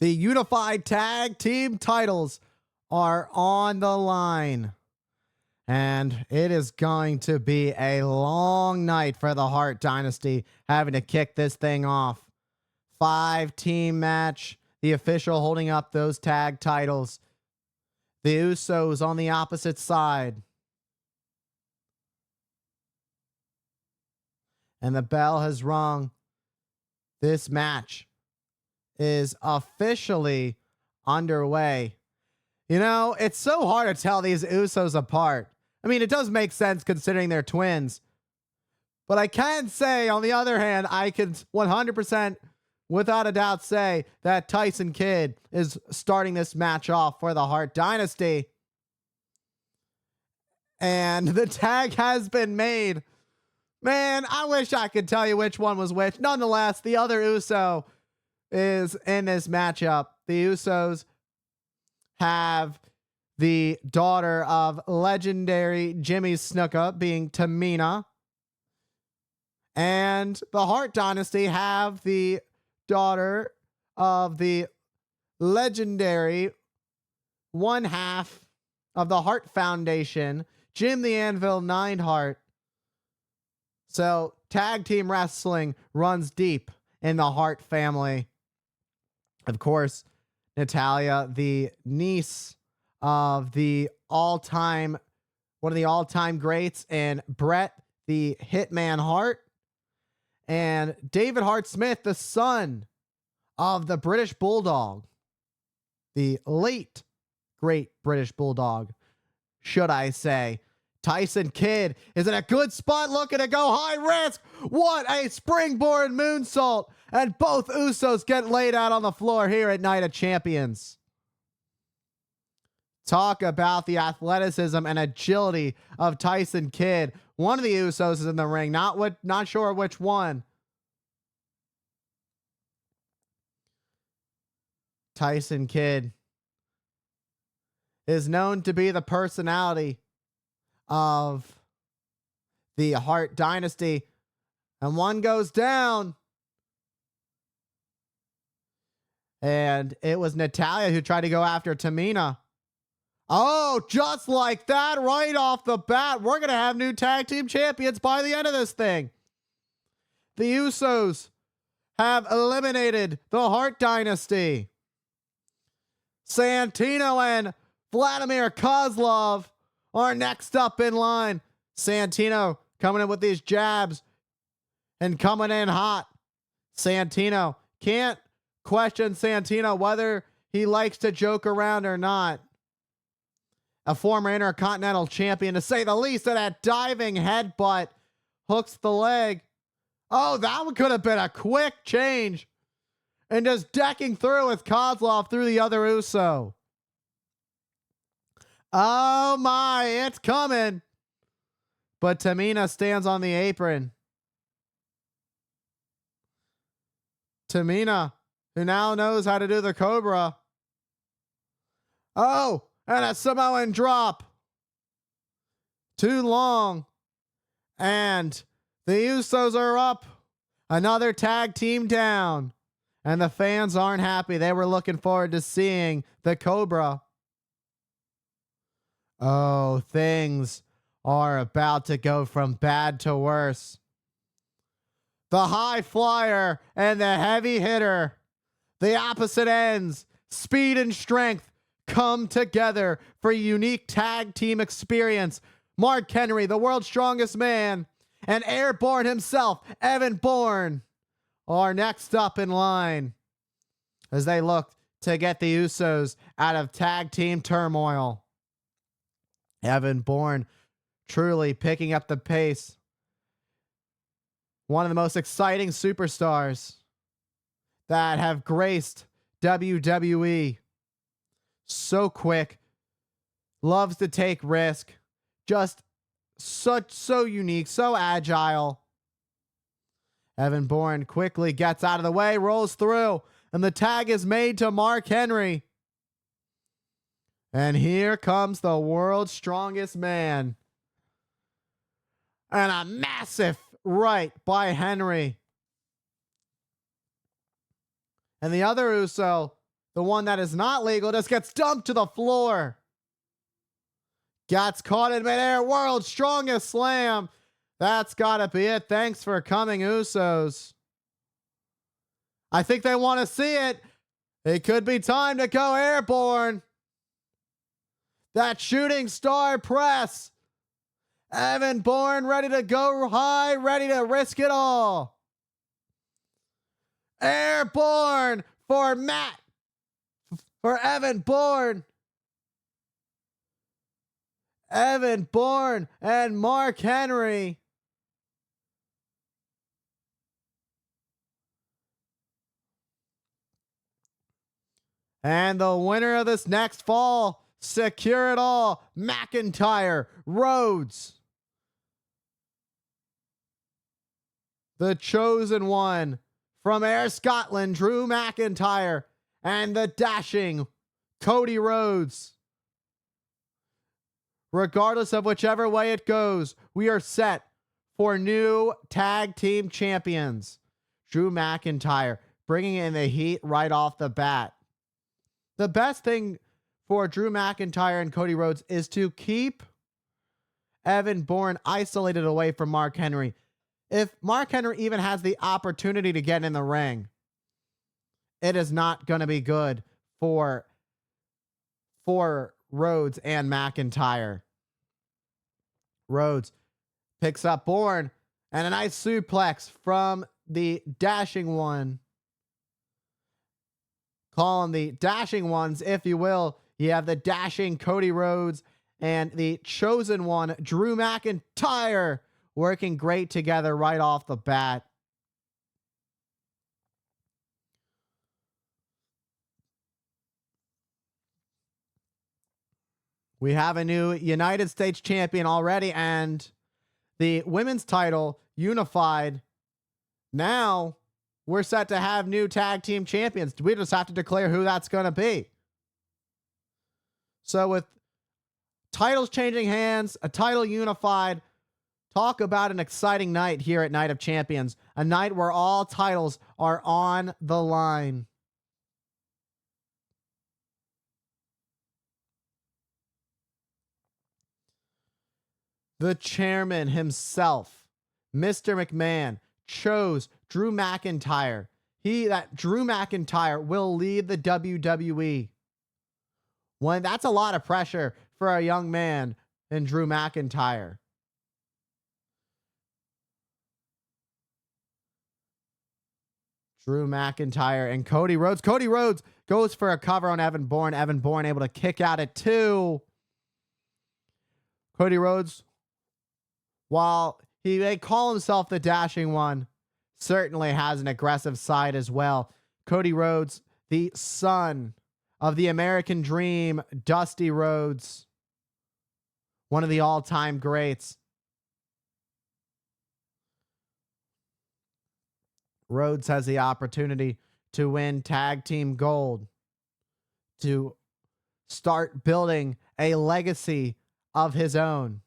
The unified tag team titles are on the line. And it is going to be a long night for the Hart Dynasty having to kick this thing off. 5-team match. The official holding up those tag titles. The Usos on the opposite side. And the bell has rung. This match is officially underway. You know, it's so hard to tell these Usos apart. I mean, it does make sense considering they're twins. But I can say, on the other hand, I can 100% without a doubt say that Tyson Kidd is starting this match off for the Hart Dynasty. And the tag has been made. Man, I wish I could tell you which one was which. Nonetheless, the other Uso is in this matchup. The Usos have the daughter of legendary Jimmy Snuka, being Tamina. And the Hart Dynasty have the daughter of the legendary one half of the Hart Foundation, Jim the Anvil Neidhart. So tag team wrestling runs deep in the Hart family. Of course, Natalya, the niece of one of the all-time greats, and Bret, the Hitman Hart, and David Hart Smith, the son of the British Bulldog, the late great British Bulldog, should I say. Tyson Kidd is in a good spot, looking to go high risk. What a springboard moonsault. And both Usos get laid out on the floor here at Night of Champions. Talk about the athleticism and agility of Tyson Kidd. One of the Usos is in the ring, not sure which one. Tyson Kidd is known to be the personality of the Hart Dynasty, and one goes down. And it was Natalya who tried to go after Tamina. Oh, just like that, right off the bat, we're going to have new tag team champions by the end of this thing. The Usos have eliminated the Hart Dynasty. Santino and Vladimir Kozlov are next up in line. Santino coming in with these jabs and coming in hot. Santino, can't question Santino whether he likes to joke around or not. A former Intercontinental Champion, to say the least, of that diving headbutt hooks the leg. Oh, that one could have been a quick change. And just decking through with Kozlov through the other Uso. Oh my, it's coming. But Tamina stands on the apron. Tamina, who now knows how to do the Cobra. Oh, and a Samoan drop. Too long. And the Usos are up. Another tag team down. And the fans aren't happy. They were looking forward to seeing the Cobra. Oh, things are about to go from bad to worse. The high flyer and the heavy hitter, the opposite ends, speed and strength, come together for a unique tag team experience. Mark Henry, the world's strongest man, and Airborne himself, Evan Bourne, are next up in line as they look to get the Usos out of tag team turmoil. Evan Bourne truly picking up the pace. One of the most exciting superstars that have graced WWE. So quick, loves to take risk, just so unique, so agile. Evan Bourne quickly gets out of the way, rolls through, and the tag is made to Mark Henry. And here comes the world's strongest man. And a massive right by Henry. And the other Uso The one that is not legal just gets dumped to the floor. Gets caught in midair. World's strongest slam. That's got to be it. Thanks for coming, Usos. I think they want to see it. It could be time to go airborne. That shooting star press. Evan Bourne ready to go high, ready to risk it all. Airborne for Evan Bourne. Evan Bourne and Mark Henry. And the winner of this next fall, secure it all, McIntyre, Rhodes. The chosen one from Ayr, Scotland, Drew McIntyre, and the dashing Cody Rhodes. Regardless of whichever way it goes, we are set for new tag team champions. Drew McIntyre bringing in the heat right off the bat. The best thing for Drew McIntyre and Cody Rhodes is to keep Evan Bourne isolated away from Mark Henry. If Mark Henry even has the opportunity to get in the ring, it is not going to be good for Rhodes and McIntyre. Rhodes picks up Bourne and a nice suplex from the dashing one. Call them the dashing ones, if you will. You have the dashing Cody Rhodes and the chosen one, Drew McIntyre, working great together right off the bat. We have a new United States champion already, and the women's title unified. Now we're set to have new tag team champions. We just have to declare who that's going to be. So with titles changing hands, a title unified, talk about an exciting night here at Night of Champions. A night where all titles are on the line. The chairman himself, Mr. McMahon, chose Drew McIntyre. Drew McIntyre will lead the WWE. That's a lot of pressure for a young man in Drew McIntyre. Drew McIntyre and Cody Rhodes. Cody Rhodes goes for a cover on Evan Bourne. Evan Bourne able to kick out at 2. Cody Rhodes, while he may call himself the dashing one, certainly has an aggressive side as well. Cody Rhodes, the son of the American Dream, Dusty Rhodes, one of the all-time greats. Rhodes has the opportunity to win tag team gold, to start building a legacy of his own.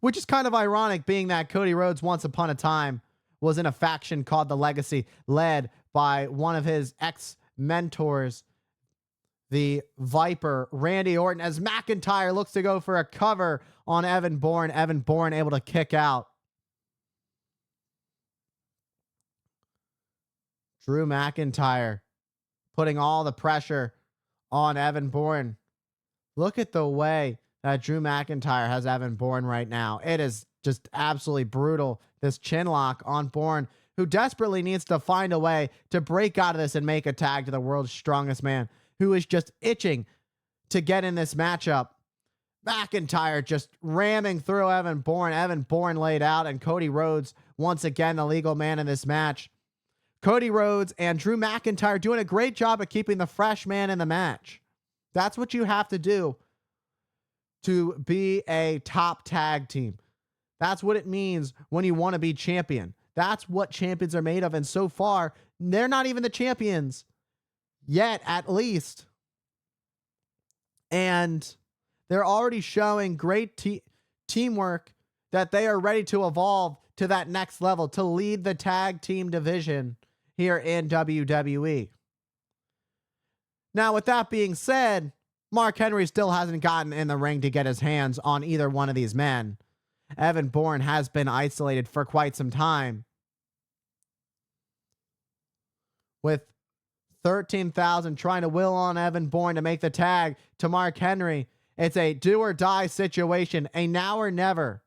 Which is kind of ironic, being that Cody Rhodes once upon a time was in a faction called the Legacy, led by one of his ex-mentors, the Viper, Randy Orton, as McIntyre looks to go for a cover on Evan Bourne. Evan Bourne able to kick out. Drew McIntyre putting all the pressure on Evan Bourne. Look at the way that Drew McIntyre has Evan Bourne right now. It is just absolutely brutal. This chin lock on Bourne, who desperately needs to find a way to break out of this and make a tag to the world's strongest man, who is just itching to get in this matchup. McIntyre just ramming through Evan Bourne. Evan Bourne laid out, and Cody Rhodes, once again, the legal man in this match. Cody Rhodes and Drew McIntyre doing a great job of keeping the fresh man in the match. That's what you have to do to be a top tag team. That's what it means when you want to be champion. That's what champions are made of. And so far, they're not even the champions yet, at least. And they're already showing great teamwork, that they are ready to evolve to that next level, to lead the tag team division here in WWE. Now, with that being said, Mark Henry still hasn't gotten in the ring to get his hands on either one of these men. Evan Bourne has been isolated for quite some time. With 13,000 trying to will on Evan Bourne to make the tag to Mark Henry, it's a do or die situation, a now or never.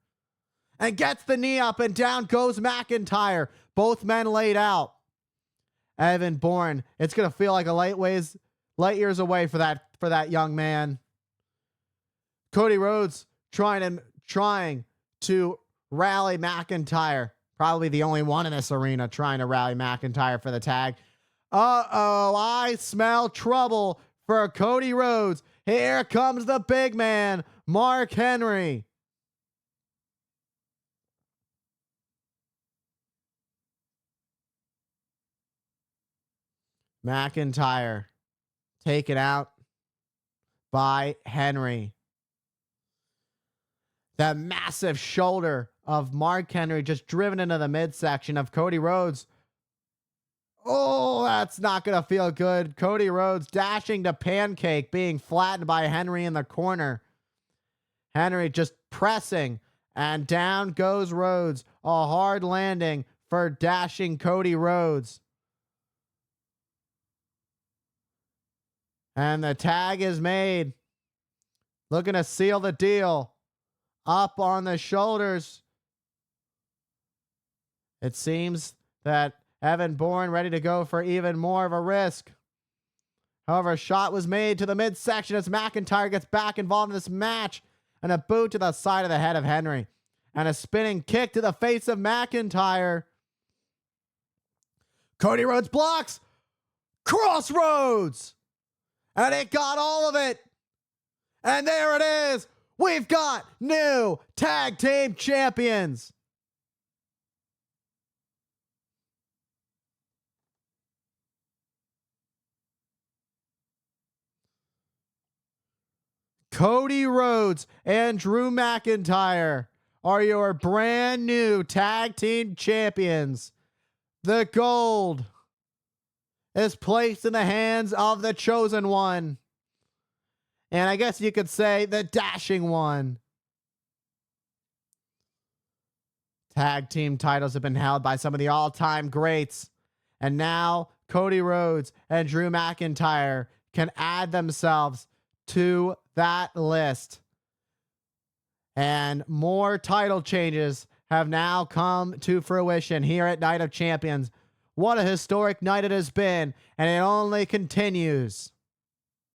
And gets the knee up, and down goes McIntyre. Both men laid out. Evan Bourne, it's going to feel like a light years away for that young man. Cody Rhodes trying to rally McIntyre. Probably the only one in this arena trying to rally McIntyre for the tag. Uh-oh, I smell trouble for Cody Rhodes. Here comes the big man, Mark Henry. McIntyre taken out by Henry. That massive shoulder of Mark Henry just driven into the midsection of Cody Rhodes. Oh, that's not going to feel good. Cody Rhodes dashing to pancake, being flattened by Henry in the corner. Henry just pressing, and down goes Rhodes. A hard landing for dashing Cody Rhodes. And the tag is made. Looking to seal the deal. Up on the shoulders. It seems that Evan Bourne ready to go for even more of a risk. However, a shot was made to the midsection as McIntyre gets back involved in this match. And a boot to the side of the head of Henry. And a spinning kick to the face of McIntyre. Cody Rhodes blocks. Crossroads. And it got all of it. And there it is. We've got new tag team champions. Cody Rhodes and Drew McIntyre are your brand new tag team champions. The gold is placed in the hands of the chosen one. And I guess you could say the dashing one. Tag team titles have been held by some of the all-time greats. And now Cody Rhodes and Drew McIntyre can add themselves to that list. And more title changes have now come to fruition here at Night of Champions. What a historic night it has been, and it only continues.